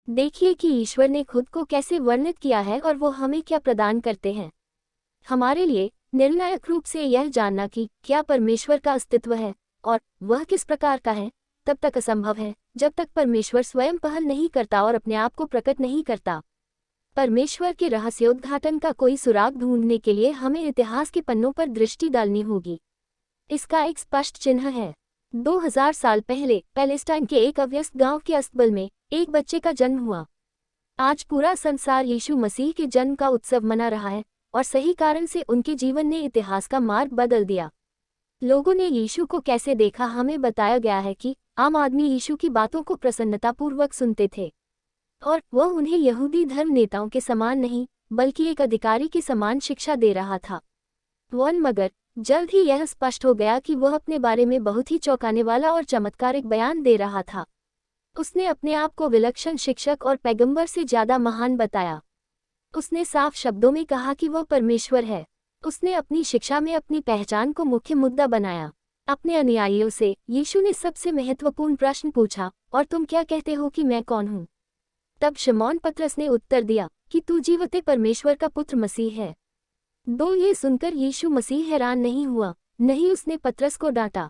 देखिए कि ईश्वर ने खुद को कैसे वर्णित किया है और वो हमें क्या प्रदान करते हैं। हमारे लिए निर्णायक रूप से यह जानना कि क्या परमेश्वर का अस्तित्व है और वह किस प्रकार का है, तब तक असंभव है जब तक परमेश्वर स्वयं पहल नहीं करता और अपने आप को प्रकट नहीं करता। परमेश्वर के रहस्योद्घाटन का कोई सुराग ढूंढने के लिए हमें इतिहास के पन्नों पर दृष्टि डालनी होगी। इसका एक स्पष्ट चिन्ह है। 2000 साल पहले पैलेस्टाइन के एक अव्यस्त गांव के अस्तबल में एक बच्चे का जन्म हुआ। आज पूरा संसार यीशु मसीह के जन्म का उत्सव मना रहा है और सही कारण से उनके जीवन ने इतिहास का मार्ग बदल दिया। लोगों ने यीशु को कैसे देखा, हमें बताया गया है कि आम आदमी यीशु की बातों को प्रसन्नतापूर्वक सुनते थे और वह उन्हें यहूदी धर्म नेताओं के समान नहीं बल्कि एक अधिकारी के समान शिक्षा दे रहा था। मगर जल्द ही यह स्पष्ट हो गया कि वह अपने बारे में बहुत ही चौंकाने वाला और चमत्कारिक बयान दे रहा था। उसने अपने आप को विलक्षण शिक्षक और पैगंबर से ज्यादा महान बताया। उसने साफ शब्दों में कहा कि वह परमेश्वर है। उसने अपनी शिक्षा में अपनी पहचान को मुख्य मुद्दा बनाया। अपने अनुयायियों से यीशु ने सबसे महत्वपूर्ण प्रश्न पूछा, और तुम क्या कहते हो कि मैं कौन हूँ? तब शमौन पतरस ने उत्तर दिया कि तू जीवते परमेश्वर का पुत्र मसीह है। ये सुनकर यीशु मसीह हैरान नहीं हुआ, नहीं उसने पतरस को डांटा।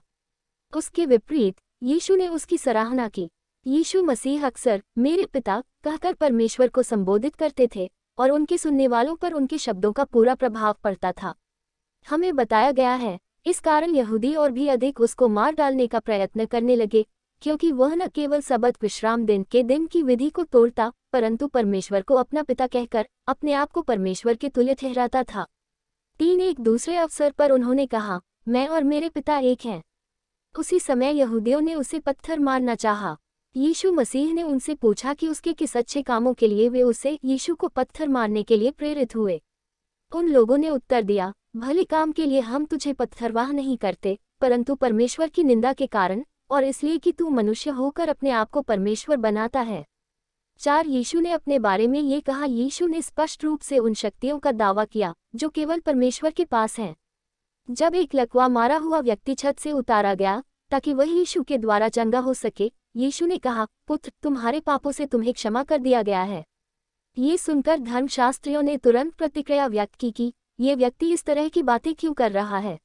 उसके विपरीत यीशु ने उसकी सराहना की। यीशु मसीह अक्सर मेरे पिता कहकर परमेश्वर को संबोधित करते थे और उनके सुनने वालों पर उनके शब्दों का पूरा प्रभाव पड़ता था। हमें बताया गया है, इस कारण यहूदी और भी अधिक उसको मार डालने का प्रयत्न करने लगे, क्योंकि वह न केवल सबत विश्राम दिन के दिन की विधि को तोड़ता परंतु परमेश्वर को अपना पिता कहकर अपने आप को परमेश्वर के तुल्य ठहराता था। एक दूसरे अवसर पर उन्होंने कहा, मैं और मेरे पिता एक हैं। उसी समय यहूदियों ने उसे पत्थर मारना चाहा। यीशु मसीह ने उनसे पूछा कि उसके किस अच्छे कामों के लिए वे उसे यीशु को पत्थर मारने के लिए प्रेरित हुए। उन लोगों ने उत्तर दिया, भले काम के लिए हम तुझे पत्थरवाह नहीं करते, परंतु परमेश्वर की निंदा के कारण और इसलिए कि तू मनुष्य होकर अपने आप को परमेश्वर बनाता है। यीशु ने अपने बारे में ये कहा। यीशु ने स्पष्ट रूप से उन शक्तियों का दावा किया जो केवल परमेश्वर के पास हैं। जब एक लकवा मारा हुआ व्यक्ति छत से उतारा गया ताकि वह यीशु के द्वारा चंगा हो सके, यीशु ने कहा, पुत्र, तुम्हारे पापों से तुम्हें क्षमा कर दिया गया है। ये सुनकर धर्मशास्त्रियों ने तुरंत प्रतिक्रिया व्यक्त की कि ये व्यक्ति इस तरह की बातें क्यों कर रहा है?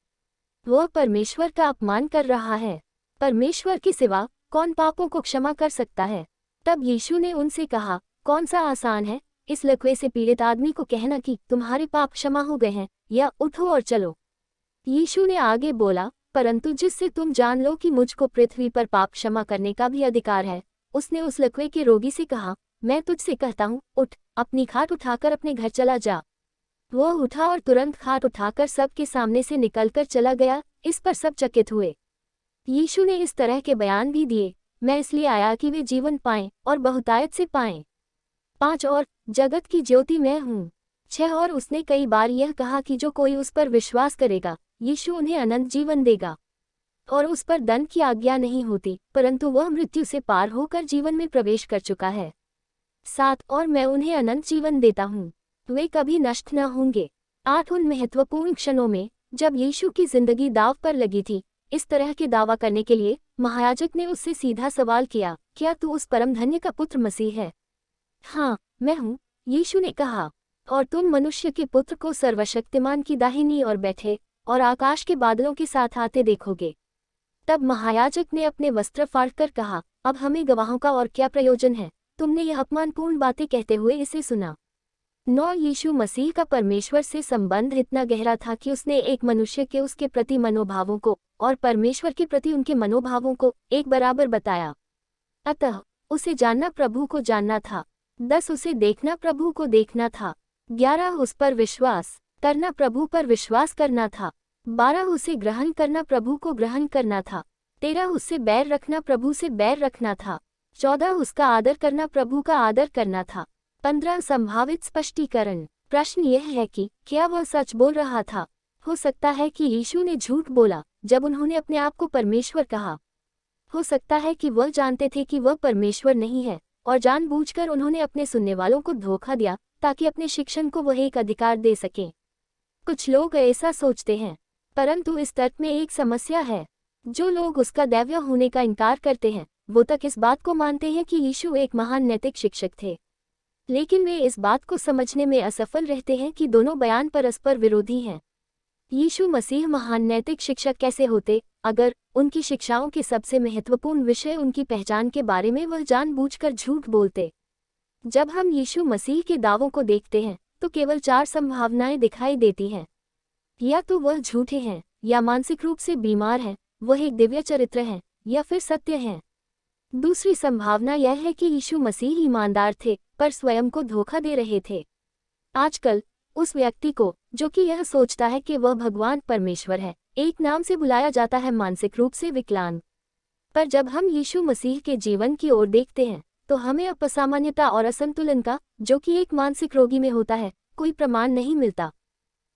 वह परमेश्वर का अपमान कर रहा है। परमेश्वर के सिवा कौन पापों को क्षमा कर सकता है? तब यीशु ने उनसे कहा, कौन सा आसान है, इस लकवे से पीड़ित आदमी को कहना कि तुम्हारे पाप क्षमा हो गए हैं, या उठो और चलो? यीशु ने आगे बोला, परंतु जिससे तुम जान लो कि मुझको पृथ्वी पर पाप क्षमा करने का भी अधिकार है। उसने उस लकवे के रोगी से कहा, मैं तुझसे कहता हूँ, उठ, अपनी खाट उठाकर अपने घर चला जा। वह उठा और तुरंत खाट उठाकर सबके सामने से निकलकर चला गया। इस पर सब चकित हुए। यीशु ने इस तरह के बयान भी दिए, मैं इसलिए आया कि वे जीवन पाएं और बहुतायत से पाएं। 5 और जगत की ज्योति मैं हूँ। 6 और उसने कई बार यह कहा कि जो कोई उस पर विश्वास करेगा, यीशु उन्हें अनंत जीवन देगा और उस पर दंड की आज्ञा नहीं होती, परंतु वह मृत्यु से पार होकर जीवन में प्रवेश कर चुका है। 7 और मैं उन्हें अनंत जीवन देता हूँ, वे कभी नष्ट न होंगे। 8 उन महत्वपूर्ण क्षणों में जब यीशु की जिंदगी दांव पर लगी थी, इस तरह के दावा करने के लिए महायाजक ने उससे सीधा सवाल किया, क्या तू उस परम धन्य का पुत्र मसीह है? हाँ, मैं हूँ, यीशु ने कहा। और तुम मनुष्य के पुत्र को सर्वशक्तिमान की दाहिनी ओर बैठे और आकाश के बादलों के साथ आते देखोगे। तब महायाजक ने अपने वस्त्र फाड़कर कहा, अब हमें गवाहों का और क्या प्रयोजन है? तुमने यह अपमानपूर्ण बातें कहते हुए इसे सुना। 9 यीशु मसीह का परमेश्वर से संबंध इतना गहरा था कि उसने एक मनुष्य के उसके प्रति मनोभावों को और परमेश्वर के प्रति उनके मनोभावों को एक बराबर बताया। अतः उसे जानना प्रभु को जानना था। 10 उसे देखना प्रभु को देखना था। 11 उस पर विश्वास करना प्रभु पर विश्वास करना था। 12 उसे ग्रहण करना प्रभु को ग्रहण करना था। 13 उससे बैर रखना प्रभु से बैर रखना था। 14 उसका आदर करना प्रभु का आदर करना था। 15 संभावित स्पष्टीकरण। प्रश्न यह है कि क्या वह सच बोल रहा था? हो सकता है कि यीशु ने झूठ बोला जब उन्होंने अपने आप को परमेश्वर कहा। हो सकता है कि वह जानते थे कि वह परमेश्वर नहीं है और जानबूझकर उन्होंने अपने सुनने वालों को धोखा दिया ताकि अपने शिक्षण को वह एक अधिकार दे सकें। कुछ लोग ऐसा सोचते हैं, परंतु इस तर्क में एक समस्या है। जो लोग उसका दैव्य होने का इनकार करते हैं वो तक इस बात को मानते हैं कि यीशु एक महान नैतिक शिक्षक थे, लेकिन वे इस बात को समझने में असफल रहते हैं कि दोनों बयान परस्पर विरोधी हैं। यीशु मसीह महान नैतिक शिक्षक कैसे होते, अगर उनकी शिक्षाओं के सबसे महत्वपूर्ण विषय उनकी पहचान के बारे में वह जानबूझकर झूठ बोलते? जब हम यीशु मसीह के दावों को देखते हैं तो केवल 4 संभावनाएं दिखाई देती हैं। या तो वह झूठे हैं, या मानसिक रूप से बीमार हैं, वह एक दिव्य चरित्र हैं, या फिर सत्य हैं। दूसरी संभावना यह है कि यीशु मसीह ईमानदार थे पर स्वयं को धोखा दे रहे थे। आजकल उस व्यक्ति को जो कि यह सोचता है कि वह भगवान परमेश्वर है, एक नाम से बुलाया जाता है मानसिक रूप से विकलांग। पर जब हम यीशु मसीह के जीवन की ओर देखते हैं तो हमें असामान्यता और असंतुलन का, जो कि एक मानसिक रोगी में होता है, कोई प्रमाण नहीं मिलता,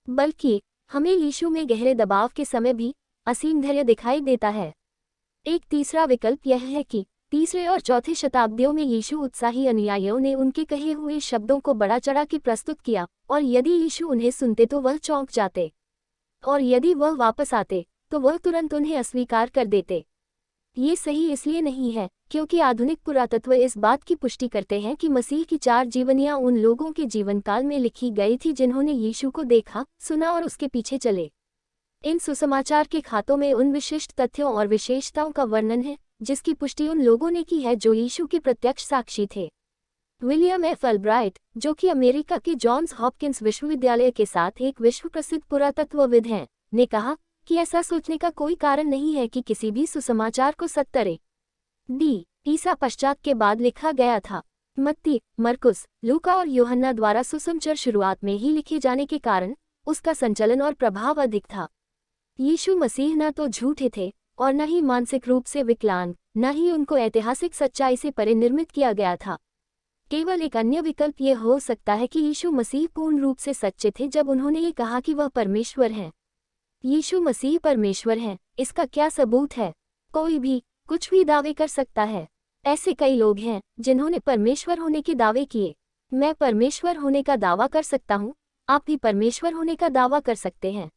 बल्कि हमें यीशु में गहरे दबाव के समय भी असीम धैर्य दिखाई देता है। एक तीसरा विकल्प यह है कि 3रे और 4थे शताब्दियों में यीशु उत्साही अनुयायियों ने उनके कहे हुए शब्दों को बढ़ा चढ़ा के प्रस्तुत किया, और यदि यीशु उन्हें सुनते तो वह चौंक जाते, और यदि वह वापस आते तो वह तुरंत उन्हें अस्वीकार कर देते। ये सही इसलिए नहीं है क्योंकि आधुनिक पुरातत्व इस बात की पुष्टि करते हैं कि मसीह की 4 जीवनियां उन लोगों के जीवन काल में लिखी गई थी जिन्होंने यीशु को देखा, सुना और उसके पीछे चले। इन सुसमाचार के खातों में उन विशिष्ट तथ्यों और विशेषताओं का वर्णन है जिसकी पुष्टि उन लोगों ने की है जो यीशु के प्रत्यक्ष साक्षी थे। विलियम एफ अल्ब्राइट, जो कि अमेरिका के जॉन्स हॉपकिंस विश्वविद्यालय के साथ एक विश्व प्रसिद्ध पुरातत्वविद हैं, ने कहा कि ऐसा सोचने का कोई कारण नहीं है कि किसी भी सुसमाचार को 70 डी ईसा पश्चात के बाद लिखा गया था। मत्ती, मरकुस, लूका और यूहन्ना द्वारा सुसमाचार शुरुआत में ही लिखे जाने के कारण उसका संचलन और प्रभाव अधिक था। यीशु मसीह न तो झूठे थे और न ही मानसिक रूप से विकलांग, न ही उनको ऐतिहासिक सच्चाई से परे निर्मित किया गया था। केवल एक अन्य विकल्प ये हो सकता है कि यीशु मसीह पूर्ण रूप से सच्चे थे जब उन्होंने ये कहा कि वह परमेश्वर हैं। यीशु मसीह परमेश्वर हैं, इसका क्या सबूत है? कोई भी कुछ भी दावे कर सकता है। ऐसे कई लोग हैं जिन्होंने परमेश्वर होने के दावे किए। मैं परमेश्वर होने का दावा कर सकता हूँ, आप भी परमेश्वर होने का दावा कर सकते हैं।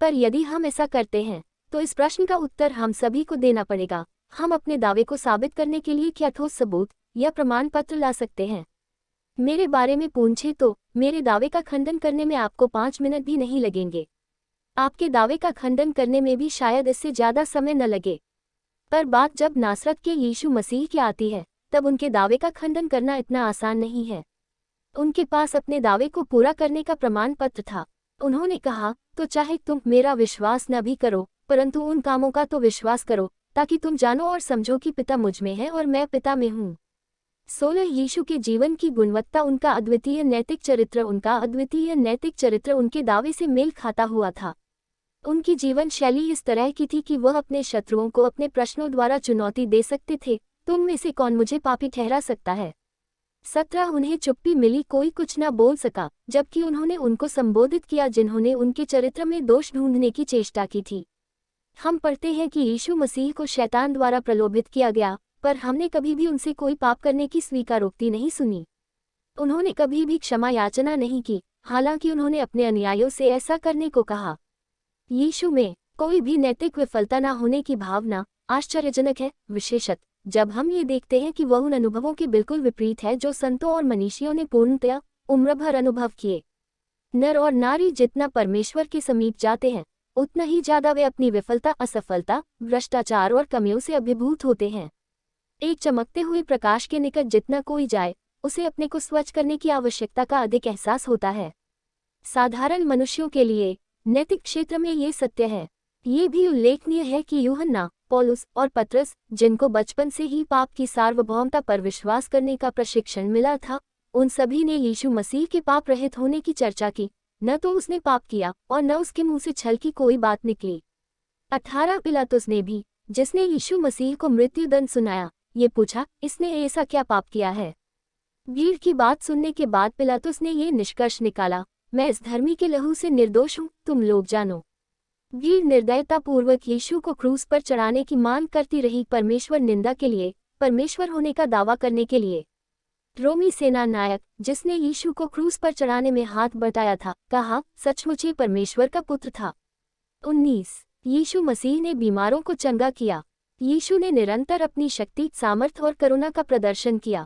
पर यदि हम ऐसा करते हैं तो इस प्रश्न का उत्तर हम सभी को देना पड़ेगा। हम अपने दावे को साबित करने के लिए क्या ठोस सबूत या प्रमाण पत्र ला सकते हैं? मेरे बारे में पूछें तो मेरे दावे का खंडन करने में आपको 5 मिनट भी नहीं लगेंगे। आपके दावे का खंडन करने में भी शायद इससे ज़्यादा समय न लगे। पर बात जब नासरत के यीशु मसीह की आती है तब उनके दावे का खंडन करना इतना आसान नहीं है। उनके पास अपने दावे को पूरा करने का प्रमाण पत्र था। उन्होंने कहा, तो चाहे तुम मेरा विश्वास न भी करो परंतु उन कामों का तो विश्वास करो ताकि तुम जानो और समझो कि पिता मुझ में है और मैं पिता में हूँ। 16 यीशु के जीवन की गुणवत्ता, उनका अद्वितीय नैतिक चरित्र उनके दावे से मेल खाता हुआ था। उनकी जीवन शैली इस तरह की थी कि वह अपने शत्रुओं को अपने प्रश्नों द्वारा चुनौती दे सकते थे, तुम में से कौन मुझे पापी ठहरा सकता है? 17 उन्हें चुप्पी मिली, कोई कुछ न बोल सका, जबकि उन्होंने उनको संबोधित किया जिन्होंने उनके चरित्र में दोष ढूंढने की चेष्टा की थी। हम पढ़ते हैं कि यीशु मसीह को शैतान द्वारा प्रलोभित किया गया, पर हमने कभी भी उनसे कोई पाप करने की स्वीकारोक्ति नहीं सुनी। उन्होंने कभी भी क्षमा याचना नहीं की, हालांकि उन्होंने अपने अनुयायियों से ऐसा करने को कहा। यीशु में कोई भी नैतिक विफलता न होने की भावना आश्चर्यजनक है, विशेषतः जब हम ये देखते हैं कि वह उन अनुभवों के बिल्कुल विपरीत है जो संतों और मनीषियों ने पूर्णतया उम्र भर अनुभव किए। नर और नारी जितना परमेश्वर के समीप जाते हैं उतना ही ज्यादा वे अपनी विफलता, असफलता, भ्रष्टाचार और कमियों से अभिभूत होते हैं। एक चमकते हुए प्रकाश के निकट जितना कोई जाए उसे अपने को स्वच्छ करने की आवश्यकता का अधिक एहसास होता है। साधारण मनुष्यों के लिए नैतिक क्षेत्र में ये सत्य है। ये भी उल्लेखनीय है कि यूहन्ना, पौलुस और पतरस, जिनको बचपन से ही पाप की सार्वभौमता पर विश्वास करने का प्रशिक्षण मिला था, उन सभी ने यीशु मसीह के पाप रहित होने की चर्चा की। न तो उसने पाप किया और न उसके मुंह से छल की कोई बात निकली। 18 पिलातुस ने भी, जिसने यीशु मसीह को मृत्युदंड सुनाया, ये पूछा, इसने ऐसा क्या पाप किया है? भीड़ की बात सुनने के बाद पिलातुस ने ये निष्कर्ष निकाला, मैं इस धर्मी के लहू से निर्दोष हूँ, तुम लोग जानो। भीड़ निर्दयतापूर्वक यीशु को क्रूस पर चढ़ाने की मांग करती रही, परमेश्वर निंदा के लिए, परमेश्वर होने का दावा करने के लिए। रोमी सेना नायक, जिसने यीशु को क्रूस पर चढ़ाने में हाथ बटाया था, कहा, सचमुच ही परमेश्वर का पुत्र था। 19 यीशु मसीह ने बीमारों को चंगा किया। यीशु ने निरंतर अपनी शक्ति, सामर्थ्य और करुणा का प्रदर्शन किया।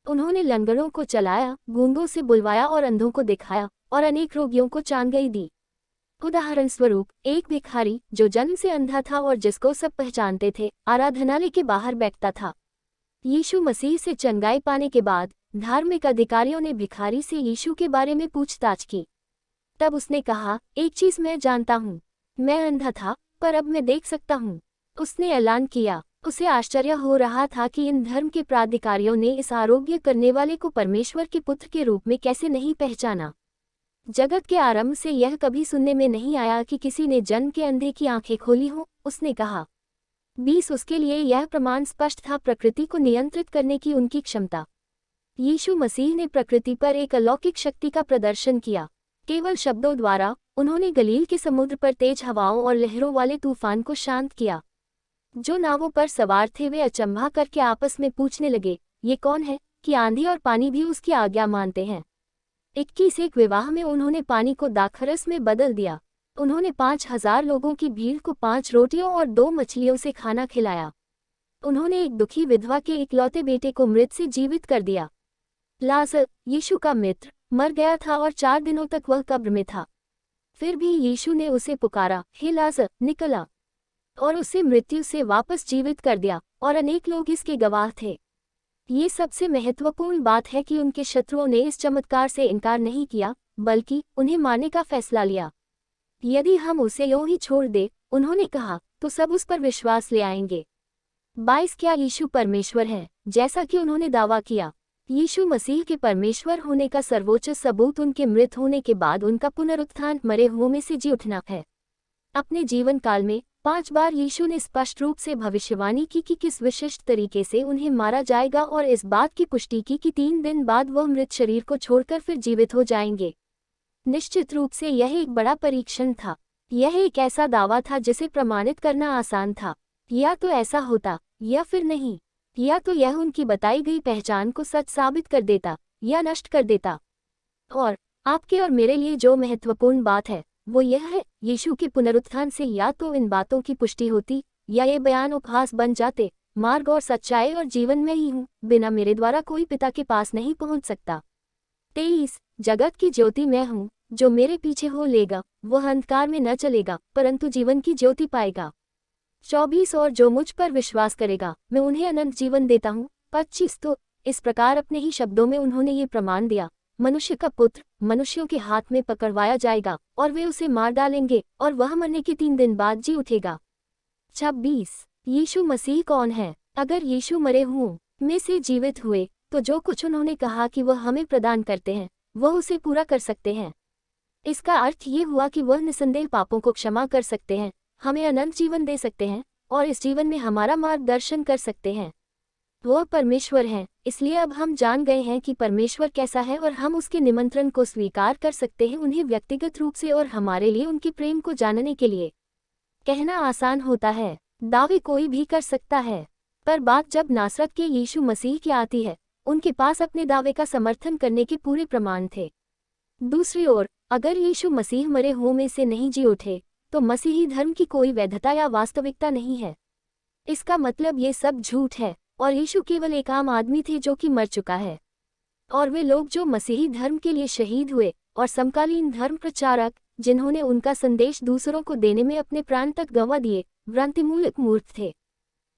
उन्होंने लंगड़ों को चलाया, गूंगों से बुलवाया और अंधों को दिखाया, और अनेक रोगियों को चांगई दी। उदाहरण स्वरूप, एक भिखारी जो जन्म से अंधा था और जिसको सब पहचानते थे, आराधनालय के बाहर बैठता था। यीशु मसीह से चंगाई पाने के बाद धार्मिक अधिकारियों ने भिखारी से यीशु के बारे में पूछताछ की। तब उसने कहा, एक चीज मैं जानता हूँ, मैं अंधा था पर अब मैं देख सकता हूँ। उसने ऐलान किया। उसे आश्चर्य हो रहा था कि इन धर्म के प्राधिकारियों ने इस आरोग्य करने वाले को परमेश्वर के पुत्र के रूप में कैसे नहीं पहचाना। जगत के आरंभ से यह कभी सुनने में नहीं आया कि किसी ने जन्म के अंधे की आंखें खोली हो, उसने कहा। 20 उसके लिए यह प्रमाण स्पष्ट था, प्रकृति को नियंत्रित करने की उनकी क्षमता। यीशु मसीह ने प्रकृति पर एक अलौकिक शक्ति का प्रदर्शन किया। केवल शब्दों द्वारा उन्होंने गलील के समुद्र पर तेज हवाओं और लहरों वाले तूफान को शांत किया। जो नावों पर सवार थे वे अचंभा करके आपस में पूछने लगे, ये कौन है कि आंधी और पानी भी उसकी आज्ञा मानते हैं। 21 एक विवाह में उन्होंने पानी को दाखरस में बदल दिया। उन्होंने 5000 लोगों की भीड़ को 5 रोटियों और 2 मछलियों से खाना खिलाया। उन्होंने एक दुखी विधवा के इकलौते बेटे को मृत से जीवित कर दिया। लाजर, यीशु का मित्र, मर गया था और 4 दिनों तक वह कब्र में था। फिर भी यीशु ने उसे पुकारा, हे लाजर, निकल आ, और उसे मृत्यु से वापस जीवित कर दिया, और अनेक लोग इसके गवाह थे। ये सबसे महत्वपूर्ण बात है कि उनके शत्रुओं ने इस चमत्कार से इनकार नहीं किया, बल्कि उन्हें मारने का फैसला लिया। यदि हम उसे यूं ही छोड़ दे, उन्होंने कहा, तो सब उस पर विश्वास ले आएंगे। 22 क्या यीशु परमेश्वर है, जैसा कि उन्होंने दावा किया? यीशु मसीह के परमेश्वर होने का सर्वोच्च सबूत उनके मृत होने के बाद उनका पुनरुत्थान, मरे हुओं में से जी उठना है। अपने जीवन काल में 5 बार यीशु ने स्पष्ट रूप से भविष्यवाणी की कि किस विशिष्ट तरीके से उन्हें मारा जाएगा, और इस बात की पुष्टि की कि 3 दिन बाद वह मृत शरीर को छोड़कर फिर जीवित हो जाएंगे। निश्चित रूप से यह एक बड़ा परीक्षण था। यह एक ऐसा दावा था जिसे प्रमाणित करना आसान था। या तो ऐसा होता या फिर नहीं। या तो यह उनकी बताई गई पहचान को सच साबित कर देता या नष्ट कर देता। और आपके और मेरे लिए जो महत्वपूर्ण बात है वो यह है, यीशु के पुनरुत्थान से या तो इन बातों की पुष्टि होती या ये बयान उपहास बन जाते, मार्ग और सच्चाई और जीवन में ही हूँ, बिना मेरे द्वारा कोई पिता के पास नहीं पहुँच सकता। 23 जगत की ज्योति मैं हूँ, जो मेरे पीछे हो लेगा वह अंधकार में न चलेगा परंतु जीवन की ज्योति पाएगा। 24 और जो मुझ पर विश्वास करेगा मैं उन्हें अनंत जीवन देता हूँ। 25 तो इस प्रकार अपने ही शब्दों में उन्होंने ये प्रमाण दिया, मनुष्य का पुत्र मनुष्यों के हाथ में पकड़वाया जाएगा और वे उसे मार डालेंगे और वह मरने के 3 दिन बाद जी उठेगा। 26 यीशु मसीह कौन है? अगर यीशु मरे हुओं में से जीवित हुए तो जो कुछ उन्होंने कहा कि वह हमें प्रदान करते हैं वह उसे पूरा कर सकते हैं। इसका अर्थ ये हुआ कि वह निसंदेह पापों को क्षमा कर सकते हैं, हमें अनंत जीवन दे सकते हैं और इस जीवन में हमारा मार्गदर्शन कर सकते हैं। वह परमेश्वर हैं, इसलिए अब हम जान गए हैं कि परमेश्वर कैसा है और हम उसके निमंत्रण को स्वीकार कर सकते हैं उन्हें व्यक्तिगत रूप से और हमारे लिए उनके प्रेम को जानने के लिए। कहना आसान होता है, दावे कोई भी कर सकता है, पर बात जब नासरत के यीशु मसीह की आती है, उनके पास अपने दावे का समर्थन करने के पूरे प्रमाण थे। दूसरी ओर, अगर यीशु मसीह मरे हुओं में से नहीं जी उठे तो मसीही धर्म की कोई वैधता या वास्तविकता नहीं है। इसका मतलब ये सब झूठ है और यीशु केवल एक आम आदमी थे जो कि मर चुका है। और वे लोग जो मसीही धर्म के लिए शहीद हुए और समकालीन धर्म प्रचारक जिन्होंने उनका संदेश दूसरों को देने में अपने प्राण तक गंवा दिए, भ्रांतिमूलक मूर्ख थे।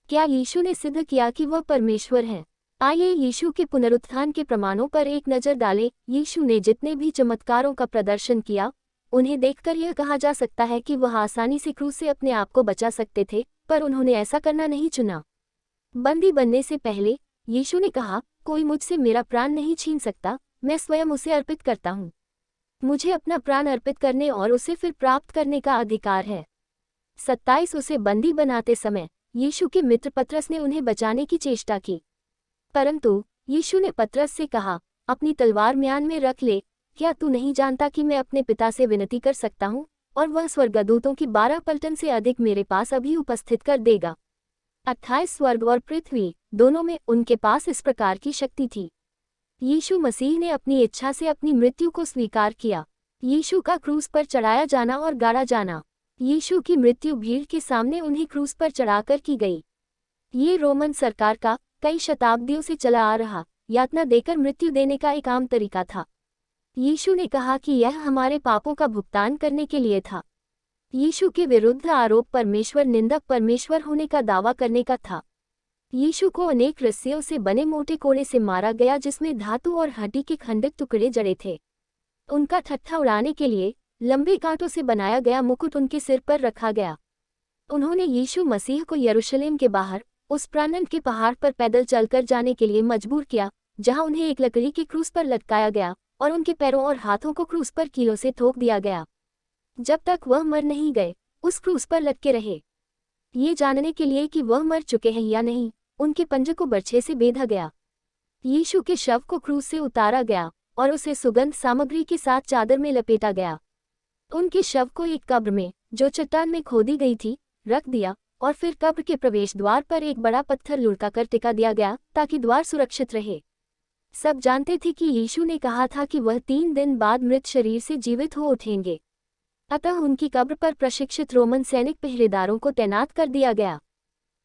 क्या यीशु ने सिद्ध किया कि वह परमेश्वर हैं? आइए यीशु के पुनरुत्थान के प्रमाणों पर एक नज़र डालें। यीशु ने जितने भी चमत्कारों का प्रदर्शन किया, उन्हें देखकर यह कहा जा सकता है कि वह आसानी से क्रूस से अपने आप को बचा सकते थे, पर उन्होंने ऐसा करना नहीं चुना। बंदी बनने से पहले यीशु ने कहा, कोई मुझसे मेरा प्राण नहीं छीन सकता, मैं स्वयं उसे अर्पित करता हूँ। मुझे अपना प्राण अर्पित करने और उसे फिर प्राप्त करने का अधिकार है। 27 उसे बंदी बनाते समय यीशु के मित्र पतरस ने उन्हें बचाने की चेष्टा की, परंतु यीशु ने पतरस से कहा, अपनी तलवार म्यान में रख ले, क्या तू नहीं जानता कि मैं अपने पिता से विनती कर सकता हूँ और वह स्वर्गदूतों की 12 पलटन से अधिक मेरे पास अभी उपस्थित कर देगा। 28 स्वर्ग और पृथ्वी दोनों में उनके पास इस प्रकार की शक्ति थी। यीशु मसीह ने अपनी इच्छा से अपनी मृत्यु को स्वीकार किया। यीशु का क्रूस पर चढ़ाया जाना और गाड़ा जाना। यीशु की मृत्यु भीड़ के सामने उन्हें क्रूस पर चढ़ाकर की गई। ये रोमन सरकार का कई शताब्दियों से चला आ रहा यातना देकर मृत्यु देने का एक आम तरीका था। यीशु ने कहा कि यह हमारे पापों का भुगतान करने के लिए था। यीशु के विरुद्ध आरोप परमेश्वर निंदक परमेश्वर होने का दावा करने का था। यीशु को अनेक रस्सियों से बने मोटे कोड़े से मारा गया जिसमें धातु और हड्डी के खंडित टुकड़े जड़े थे। उनका ठट्ठा उड़ाने के लिए लंबे कांटों से बनाया गया मुकुट उनके सिर पर रखा गया। उन्होंने यीशु मसीह को यरूशलेम के बाहर उस प्राणन के पहाड़ पर पैदल चलकर जाने के लिए मजबूर किया, जहां उन्हें एक लकड़ी की क्रूस पर लटकाया गया और उनके पैरों और हाथों को क्रूस पर कीलों से ठोक दिया गया। जब तक वह मर नहीं गए उस क्रूस पर लटके रहे। ये जानने के लिए कि वह मर चुके हैं या नहीं, उनके पंजे को बर्छे से बेधा गया। यीशु के शव को क्रूस से उतारा गया और उसे सुगंध सामग्री के साथ चादर में लपेटा गया। उनके शव को एक कब्र में, जो चट्टान में खोदी गई थी, रख दिया और फिर कब्र के प्रवेश द्वार पर एक बड़ा पत्थर लुढ़काकर टिका दिया गया ताकि द्वार सुरक्षित रहे। सब जानते थे कि यीशु ने कहा था कि वह 3 दिन बाद मृत शरीर से जीवित हो उठेंगे। अतः उनकी कब्र पर प्रशिक्षित रोमन सैनिक पहरेदारों को तैनात कर दिया गया।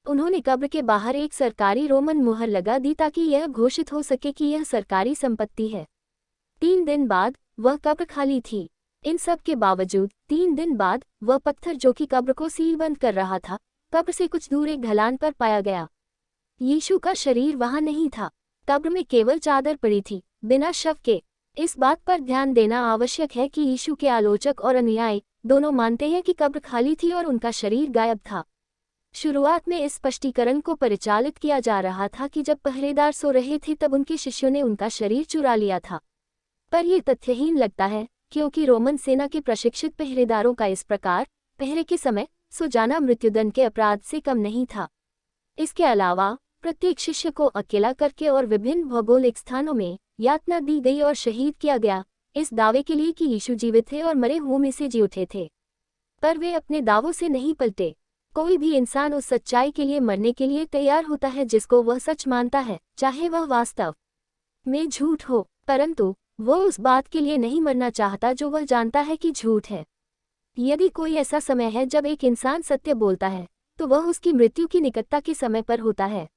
उन्होंने कब्र के बाहर एक सरकारी रोमन मुहर लगा दी ताकि यह घोषित हो सके कि यह सरकारी संपत्ति है। 3 दिन बाद वह कब्र खाली थी। इन सब के बावजूद 3 दिन बाद वह पत्थर जो कि कब्र को सीलबंद कर रहा था, कब्र से कुछ दूर एक ढलान पर पाया गया। यीशु का शरीर वहां नहीं था। कब्र में केवल चादर पड़ी थी, बिना शव के। इस बात पर ध्यान देना आवश्यक है कि यीशु के आलोचक और अनुयायी दोनों मानते हैं कि कब्र खाली थी और उनका शरीर गायब था। शुरुआत में इस स्पष्टीकरण को परिचालित किया जा रहा था कि जब पहरेदार सो रहे थे तब उनके शिष्यों ने उनका शरीर चुरा लिया था। पर यह तथ्यहीन लगता है क्योंकि रोमन सेना के प्रशिक्षित पहरेदारों का इस प्रकार पहरे के समय सो जाना मृत्युदंड के अपराध से कम नहीं था। इसके अलावा प्रत्येक शिष्य को अकेला करके और विभिन्न भौगोलिक स्थानों में यातना दी गई और शहीद किया गया, इस दावे के लिए कि यीशु जीवित थे और मरे हुओं में से जी उठे थे। पर वे अपने दावों से नहीं पलटे। कोई भी इंसान उस सच्चाई के लिए मरने के लिए तैयार होता है जिसको वह सच मानता है, चाहे वह वास्तव में झूठ हो, परंतु वह उस बात के लिए नहीं मरना चाहता जो वह जानता है कि झूठ है। यदि कोई ऐसा समय है जब एक इंसान सत्य बोलता है, तो वह उसकी मृत्यु की निकटता के समय पर होता है।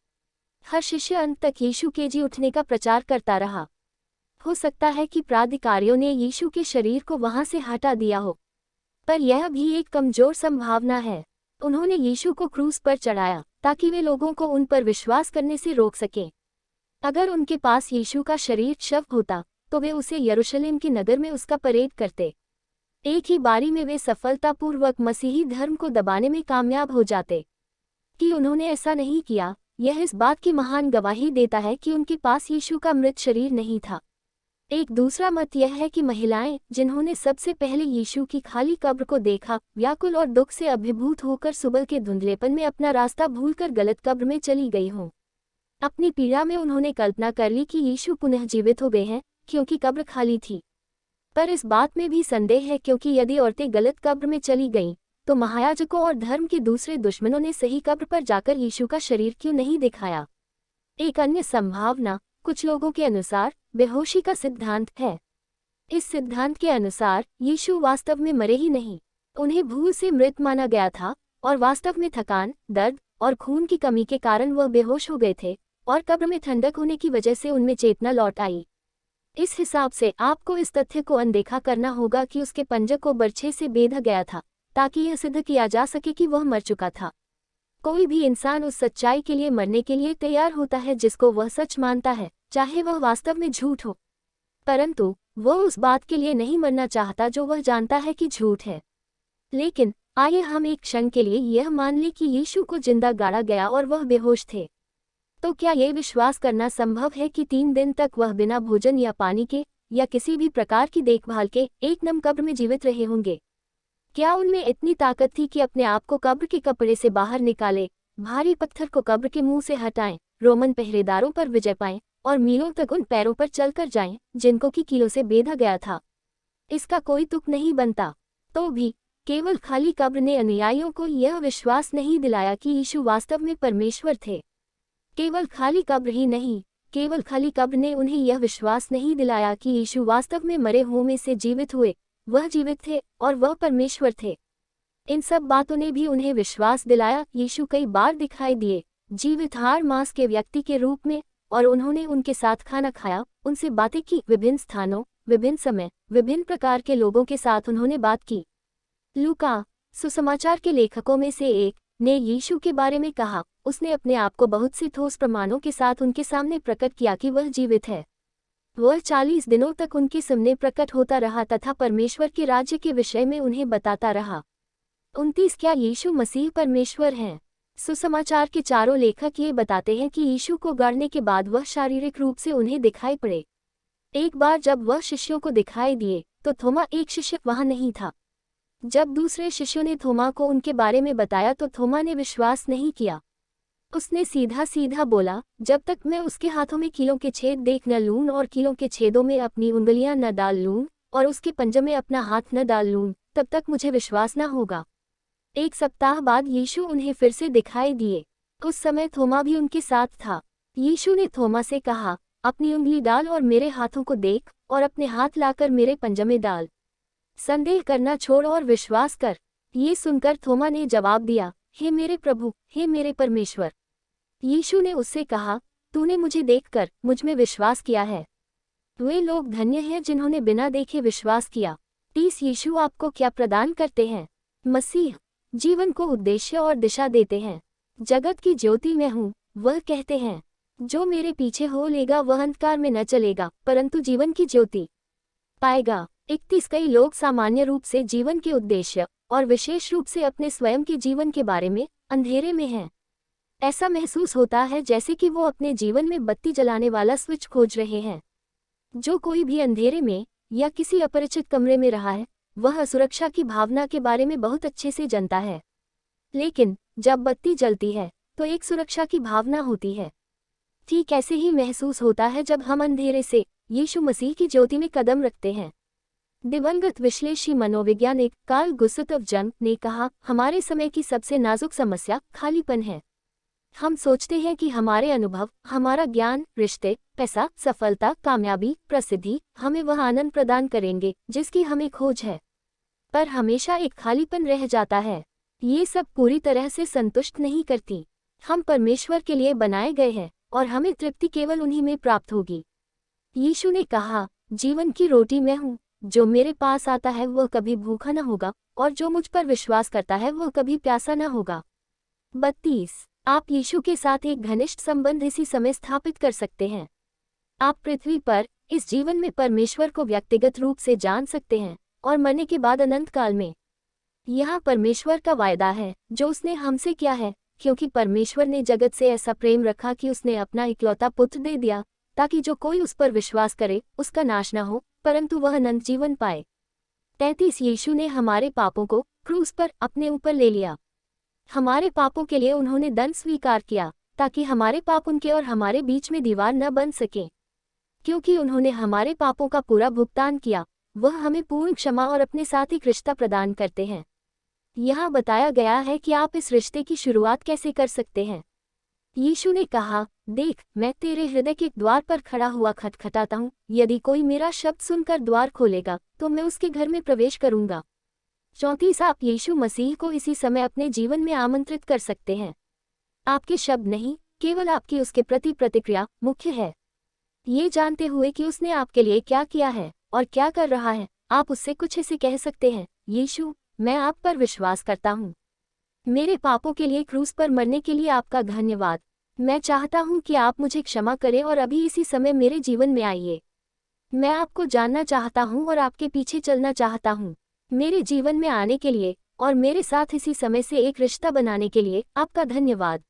हर शिष्य अंत तक यीशु के जी उठने का प्रचार करता रहा। हो सकता है कि प्राधिकारियों ने यीशु के शरीर को वहां से हटा दिया हो, पर यह भी एक कमजोर संभावना है। उन्होंने यीशु को क्रूस पर चढ़ाया ताकि वे लोगों को उन पर विश्वास करने से रोक सकें। अगर उनके पास यीशु का शरीर शव होता तो वे उसे यरूशलेम के नगर में उसका परेड करते। एक ही बारी में वे सफलतापूर्वक मसीही धर्म को दबाने में कामयाब हो जाते। कि उन्होंने ऐसा नहीं किया, यह इस बात की महान गवाही देता है कि उनके पास यीशु का मृत शरीर नहीं था। एक दूसरा मत यह है कि महिलाएं, जिन्होंने सबसे पहले यीशु की खाली कब्र को देखा, व्याकुल और दुख से अभिभूत होकर सुबह के धुंधलेपन में अपना रास्ता भूलकर गलत कब्र में चली गई हों। अपनी पीड़ा में उन्होंने कल्पना कर ली कि यीशु पुनः जीवित हो गए हैं क्योंकि कब्र खाली थी। पर इस बात में भी संदेह है क्योंकि यदि औरतें गलत कब्र में चली गईं, तो महायाजकों और धर्म के दूसरे दुश्मनों ने सही कब्र पर जाकर यीशु का शरीर क्यों नहीं दिखाया। एक अन्य संभावना कुछ लोगों के अनुसार बेहोशी का सिद्धांत है। इस सिद्धांत के अनुसार यीशु वास्तव में मरे ही नहीं, उन्हें भूल से मृत माना गया था और वास्तव में थकान, दर्द और खून की कमी के कारण वह बेहोश हो गए थे और कब्र में ठंडक होने की वजह से उनमें चेतना लौट आई। इस हिसाब से आपको इस तथ्य को अनदेखा करना होगा कि उसके पंजे को बर्छे से बेधा गया था ताकि यह सिद्ध किया जा सके कि वह मर चुका था। कोई भी इंसान उस सच्चाई के लिए मरने के लिए तैयार होता है जिसको वह सच मानता है, चाहे वह वास्तव में झूठ हो, परंतु वह उस बात के लिए नहीं मरना चाहता जो वह जानता है कि झूठ है। लेकिन आइए हम एक क्षण के लिए यह मान लें कि यीशु को जिंदा गाड़ा गया और वह बेहोश थे। तो क्या यह विश्वास करना संभव है कि 3 दिन तक वह बिना भोजन या पानी के या किसी भी प्रकार की देखभाल के एक नम कब्र में जीवित रहे होंगे? क्या उनमें इतनी ताकत थी कि अपने आप को कब्र के कपड़े से बाहर निकाले, भारी पत्थर को कब्र के मुंह से हटाएं, रोमन पहरेदारों पर विजय पाएं और मीलों तक उन पैरों पर चलकर जाएं जिनको की कीलों से बेधा गया था? इसका कोई तुक नहीं बनता। तो भी केवल खाली कब्र ने अनुयायियों को यह विश्वास नहीं दिलाया कि यीशु वास्तव में परमेश्वर थे। केवल खाली कब्र ही नहीं, केवल खाली कब्र ने उन्हें यह विश्वास नहीं दिलाया कि यीशु वास्तव में मरे हुओं में से जीवित हुए, वह जीवित थे और वह परमेश्वर थे। इन सब बातों ने भी उन्हें विश्वास दिलाया। यीशु कई बार दिखाई दिए, जीवित हाड़ मांस के व्यक्ति के रूप में, और उन्होंने उनके साथ खाना खाया, उनसे बातें की, विभिन्न स्थानों, विभिन्न समय, विभिन्न प्रकार के लोगों के साथ उन्होंने बात की। लूका, सुसमाचार के लेखकों में से एक, ने यीशु के बारे में कहा, उसने अपने आप को बहुत से ठोस प्रमाणों के साथ उनके सामने प्रकट किया कि वह जीवित है। वह 40 दिनों तक उनके सामने प्रकट होता रहा तथा परमेश्वर के राज्य के विषय में उन्हें बताता रहा। 29 क्या यीशु मसीह परमेश्वर हैं? सुसमाचार के चारों लेखक ये बताते हैं कि यीशु को गढ़ने के बाद वह शारीरिक रूप से उन्हें दिखाई पड़े। एक बार जब वह शिष्यों को दिखाई दिए तो थोमा एक शिष्य वहां नहीं था। जब दूसरे शिष्यों ने थोमा को उनके बारे में बताया तो थोमा ने विश्वास नहीं किया। उसने सीधा सीधा बोला, जब तक मैं उसके हाथों में कीलों के छेद देख न लूं और कीलों के छेदों में अपनी उंगलियां न डाल लूं और उसके पंजे में अपना हाथ न डाल लूं, तब तक मुझे विश्वास न होगा। 1 सप्ताह बाद यीशु उन्हें फिर से दिखाई दिए। उस समय थोमा भी उनके साथ था। यीशु ने थोमा से कहा, अपनी उंगली डाल और मेरे हाथों को देख, और अपने हाथ लाकर मेरे पंजे में डाल। संदेह करना छोड़ और विश्वास कर। ये सुनकर थोमा ने जवाब दिया, हे मेरे प्रभु, हे मेरे परमेश्वर। यीशु ने उससे कहा, तूने मुझे देखकर मुझ में विश्वास किया है। वे लोग धन्य हैं जिन्होंने बिना देखे विश्वास किया। 30 यीशु आपको क्या प्रदान करते हैं? मसीह जीवन को उद्देश्य और दिशा देते हैं। जगत की ज्योति मैं हूँ, वह कहते हैं। जो मेरे पीछे हो लेगा वह अंधकार में न चलेगा, परंतु जीवन की ज्योति पाएगा। 31 कई लोग सामान्य रूप से जीवन के उद्देश्य और विशेष रूप से अपने स्वयं के जीवन के बारे में अंधेरे में हैं। ऐसा महसूस होता है जैसे कि वो अपने जीवन में बत्ती जलाने वाला स्विच खोज रहे हैं। जो कोई भी अंधेरे में या किसी अपरिचित कमरे में रहा है, वह असुरक्षा की भावना के बारे में बहुत अच्छे से जानता है। लेकिन जब बत्ती जलती है तो एक सुरक्षा की भावना होती है। ठीक ऐसे ही महसूस होता है जब हम अंधेरे से यीशु मसीह की ज्योति में कदम रखते हैं। दिवंगत विश्लेषी मनोवैज्ञानिक कार्ल गुस्ताव जंग ने कहा, हमारे समय की सबसे नाजुक समस्या खालीपन है। हम सोचते हैं कि हमारे अनुभव, हमारा ज्ञान, रिश्ते, पैसा, सफलता, कामयाबी, प्रसिद्धि हमें वह आनंद प्रदान करेंगे जिसकी हमें खोज है, पर हमेशा एक खालीपन रह जाता है। ये सब पूरी तरह से संतुष्ट नहीं करती। हम परमेश्वर के लिए बनाए गए हैं और हमें तृप्ति केवल उन्हीं में प्राप्त होगी। यीशु ने कहा, जीवन की रोटी मैं हूँ, जो मेरे पास आता है वह कभी भूखा न होगा और जो मुझ पर विश्वास करता है वह कभी प्यासा न होगा। 32 आप यीशु के साथ एक घनिष्ठ संबंध इसी समय स्थापित कर सकते हैं। आप पृथ्वी पर इस जीवन में परमेश्वर को व्यक्तिगत रूप से जान सकते हैं और मरने के बाद अनंत काल में। यहाँ परमेश्वर का वायदा है जो उसने हमसे किया है, क्योंकि परमेश्वर ने जगत से ऐसा प्रेम रखा कि उसने अपना इकलौता पुत्र दे दिया, ताकि जो कोई उस पर विश्वास करे उसका नाश न हो, परंतु वह अनंत जीवन पाए। 33 यीशु ने हमारे पापों को क्रूस पर अपने ऊपर ले लिया। हमारे पापों के लिए उन्होंने दंड स्वीकार किया, ताकि हमारे पाप उनके और हमारे बीच में दीवार न बन सके। क्योंकि उन्होंने हमारे पापों का पूरा भुगतान किया, वह हमें पूर्ण क्षमा और अपने साथ एक रिश्ता प्रदान करते हैं। यहाँ बताया गया है कि आप इस रिश्ते की शुरुआत कैसे कर सकते हैं। यीशु ने कहा, देख, मैं तेरे हृदय के द्वार पर खड़ा हुआ खटखटाता हूँ। यदि कोई मेरा शब्द सुनकर द्वार खोलेगा तो मैं उसके घर में प्रवेश करूँगा। 34 आप यीशु मसीह को इसी समय अपने जीवन में आमंत्रित कर सकते हैं। आपके शब्द नहीं, केवल आपकी उसके प्रति प्रतिक्रिया मुख्य है। ये जानते हुए कि उसने आपके लिए क्या किया है और क्या कर रहा है, आप उससे कुछ ऐसे कह सकते हैं, यीशु, मैं आप पर विश्वास करता हूँ। मेरे पापों के लिए क्रूस पर मरने के लिए आपका धन्यवाद। मैं चाहता हूँ कि आप मुझे क्षमा करें और अभी इसी समय मेरे जीवन में आइए। मैं आपको जानना चाहता हूँ और आपके पीछे चलना चाहता हूँ। मेरे जीवन में आने के लिए और मेरे साथ इसी समय से एक रिश्ता बनाने के लिए आपका धन्यवाद।